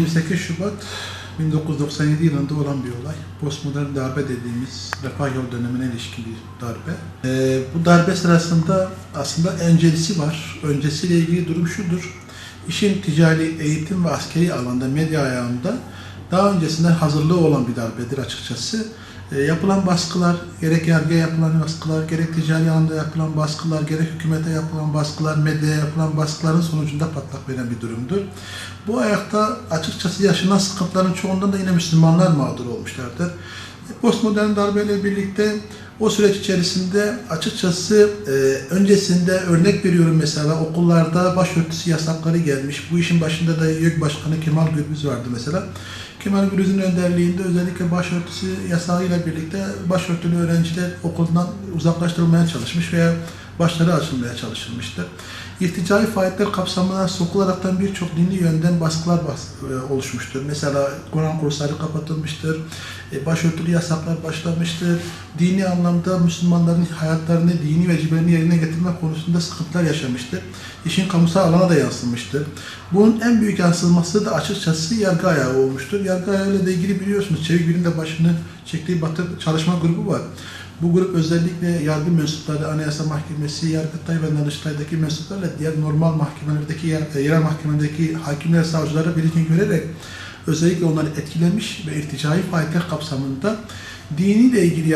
28 Şubat 1997 yılında olan bir olay. Postmodern darbe dediğimiz Refah Yol dönemine ilişkin bir darbe. Bu darbe sırasında aslında öncelisi var. Öncesiyle ilgili durum şudur. İşin ticari, eğitim ve askeri alanda, medya ayağında daha öncesinden hazırlığı olan bir darbedir açıkçası. Yapılan baskılar, gerek yargıya yapılan baskılar, gerek ticari alanda yapılan baskılar, gerek hükümete yapılan baskılar, medyaya yapılan baskıların sonucunda patlak veren bir durumdur. Bu ayakta açıkçası yaşanan sıkıntıların çoğundan da yine Müslümanlar mağdur olmuşlardır. Postmodern darbeyle birlikte o süreç içerisinde açıkçası öncesinde örnek veriyorum, mesela okullarda başörtüsü yasakları gelmiş. Bu işin başında da YÖK Başkanı Kemal Gürbüz vardı mesela. Kemal Gürbüz'ün önderliğinde özellikle başörtüsü yasağıyla birlikte başörtülü öğrenciler okuldan uzaklaştırılmaya çalışmış veya başları açılmaya çalışılmıştır. İrticai faaliyetler kapsamına sokularaktan birçok dini yönden baskılar oluşmuştur. Mesela Kur'an kursları kapatılmıştır, başörtülü yasaklar başlamıştır. Dini anlamda Müslümanların hayatlarını, dini vecibelerini yerine getirme konusunda sıkıntılar yaşamıştır. İşin kamusal alana da yansımıştır. Bunun en büyük yansıması da açıkçası yargı ayağı olmuştur. Yargı ayağıyla da ilgili biliyorsunuz, Çevik Bir'in de başını çektiği Batı çalışma grubu var. Bu grup özellikle yargı mensupları, Anayasa Mahkemesi, Yargıtay ve Danıştay'daki mensuplarla diğer normal mahkemelerdeki, yerel mahkemelerdeki hakimler, savcılara birlikte görerek özellikle onları etkilemiş ve irticai faaliyetler kapsamında diniyle ilgili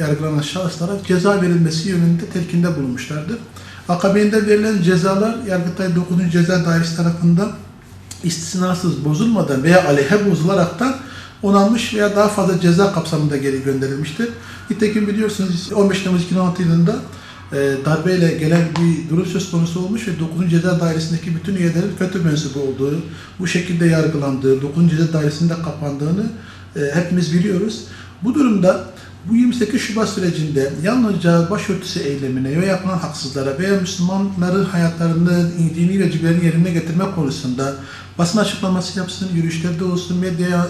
yargılanan şahıslara ceza verilmesi yönünde telkinde bulunmuşlardır. Akabinde verilen cezalar Yargıtay 9. Ceza Dairesi tarafından istisnasız bozulmadan veya aleyhe bozularaktan onanmış veya daha fazla ceza kapsamında geri gönderilmiştir. Nitekim biliyorsunuz 15 Temmuz 2016 yılında darbeyle gelen bir durum söz konusu olmuş ve 9. Ceza Dairesi'ndeki bütün üyelerin FETÖ mensubu olduğu, bu şekilde yargılandığı, 9. Ceza Dairesi'nde kapandığını hepimiz biliyoruz. Bu durumda bu 28 Şubat sürecinde yalnızca başörtüsü eylemine veya yapılan haksızlara veya Müslümanların hayatlarını, dini vecibelerini yerine getirme konusunda basın açıklaması yapsın, yürüyüşlerde olsun, medyaya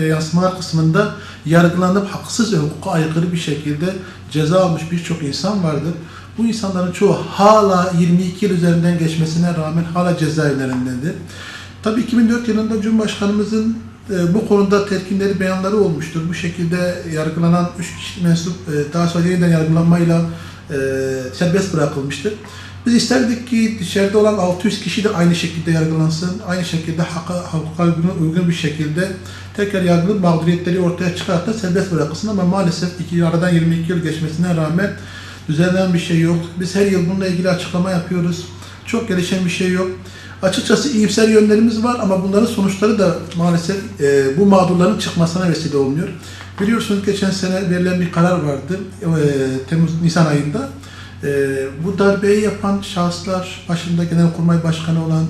yansımalar kısmında yargılanıp haksız ve hukuka aykırı bir şekilde ceza almış birçok insan vardır. Bu insanların çoğu hala 22 yıl üzerinden geçmesine rağmen hala cezaevlerindedir. Tabii 2004 yılında Cumhurbaşkanımızın bu konuda telkinleri, beyanları olmuştur. Bu şekilde yargılanan 3 kişi mensup daha sonra yeniden yargılanmayla serbest bırakılmıştır. Biz isterdik ki dışarıda olan 600 kişi de aynı şekilde yargılansın, aynı şekilde hukuka uygun bir şekilde tekrar yargılanıp mağduriyetleri ortaya çıkartıp da serbest bırakılsın, ama maalesef aradan 22 yıl geçmesine rağmen düzenlenen bir şey yok. Biz her yıl bununla ilgili açıklama yapıyoruz. Çok gelişen bir şey yok. Açıkçası iyimser yönlerimiz var ama bunların sonuçları da maalesef bu mağdurların çıkmasına vesile olmuyor. Biliyorsunuz geçen sene verilen bir karar vardı, Nisan ayında. Bu darbeyi yapan şahıslar, başında Genelkurmay Başkanı olan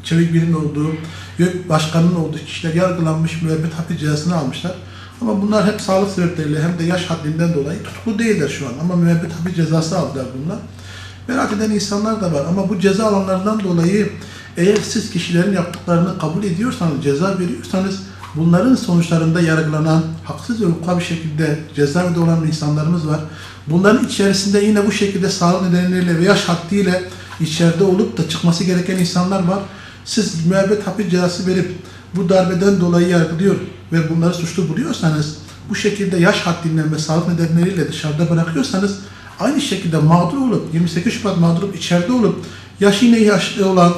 Çevik Bir'in olduğu, YÖK Başkanı'nın olduğu kişiler yargılanmış, müebbet hapis cezasını almışlar. Ama bunlar hep sağlık sebepleriyle hem de yaş haddinden dolayı tutuklu değiller şu an, ama müebbet hapis cezası aldılar bunlar. Merak eden insanlar da var ama bu ceza alanlardan dolayı eğer siz kişilerin yaptıklarını kabul ediyorsanız, ceza veriyorsanız, bunların sonuçlarında yargılanan, haksız ve hukuka bir şekilde cezaevinde olan insanlarımız var. Bunların içerisinde yine bu şekilde sağlık nedenleriyle ve yaş haddiyle içeride olup da çıkması gereken insanlar var. Siz müebbet hapis cezası verip bu darbeden dolayı yargılıyor ve bunları suçlu buluyorsanız, bu şekilde yaş haddinden ve sağlık nedenleriyle dışarıda bırakıyorsanız, aynı şekilde mağdur olup, 28 Şubat mağdur olup, içeride olup, yaşı yine yaşlı olan,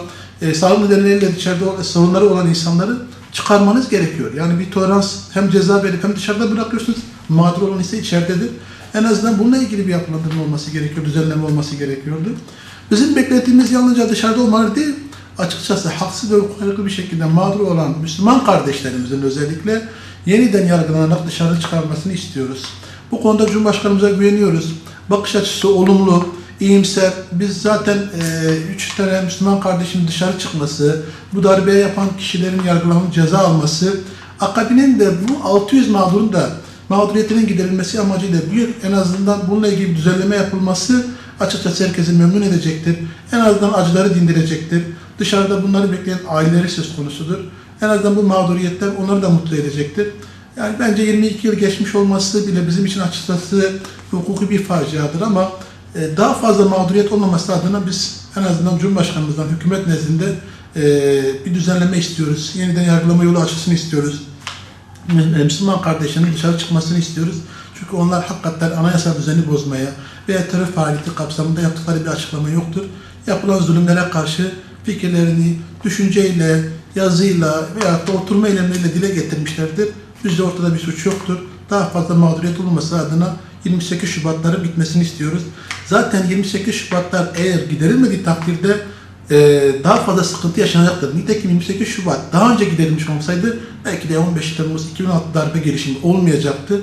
sağlık nedenleriyle içeride sorunları olan insanları çıkarmanız gerekiyor. Yani bir tolerans, hem ceza verip hem dışarıda bırakıyorsunuz, mağdur olan ise içeridedir. En azından bununla ilgili bir yapılandırma olması gerekiyor, düzenleme olması gerekiyordu. Bizim beklediğimiz yalnızca dışarıda olmaları değil, açıkçası haksız ve hukuksuz bir şekilde mağdur olan Müslüman kardeşlerimizin özellikle yeniden yargılanarak dışarı çıkarmasını istiyoruz. Bu konuda Cumhurbaşkanımıza güveniyoruz. Bakış açısı olumlu, iyimser. Biz zaten 3 tane Müslüman kardeşin dışarı çıkması, bu darbeyi yapan kişilerin yargılanıp ceza alması, akabinin de bu 600 mağdurun da mağduriyetinin giderilmesi amacıyla en azından bununla ilgili bir düzenleme yapılması açıkçası herkesi memnun edecektir. En azından acıları dindirecektir. Dışarıda bunları bekleyen aileleri söz konusudur. En azından bu mağduriyetler onları da mutlu edecektir. Yani bence 22 yıl geçmiş olması bile bizim için açıkçası hukuki bir faciadır, ama daha fazla mağduriyet olmaması adına biz en azından Cumhurbaşkanımızdan, hükümet nezdinde bir düzenleme istiyoruz. Yeniden yargılama yolu açılsın istiyoruz. Müslüman kardeşlerin dışarı çıkmasını istiyoruz. Çünkü onlar hakikaten anayasal düzeni bozmaya veya terör faaliyeti kapsamında yaptıkları bir açıklama yoktur. Yapılan zulümlere karşı fikirlerini düşünceyle, yazıyla veya da oturma eylemleriyle dile getirmişlerdir. Bizde ortada bir suç yoktur. Daha fazla mağduriyet olmaması adına 28 Şubatların bitmesini istiyoruz. Zaten 28 Şubatlar eğer giderilmediği takdirde daha fazla sıkıntı yaşanacaktır. Nitekim 28 Şubat daha önce giderilmiş olsaydı belki de 15 Temmuz 2006 darbe girişimi olmayacaktı.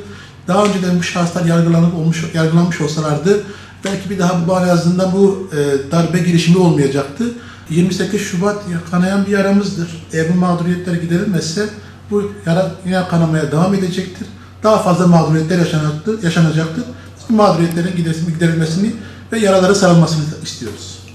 Daha önceden bu şahıslar yargılanmış olsalardı belki bir daha bu azından bu darbe girişimi olmayacaktı. 28 Şubat kanayan bir yaramızdır. Eğer bu mağduriyetler giderilmezse bu yara yine kanamaya devam edecektir. Daha fazla mağduriyetler yaşanacaktır. Biz bu mağduriyetlerin giderilmesini ve yaraları sarılmasını istiyoruz.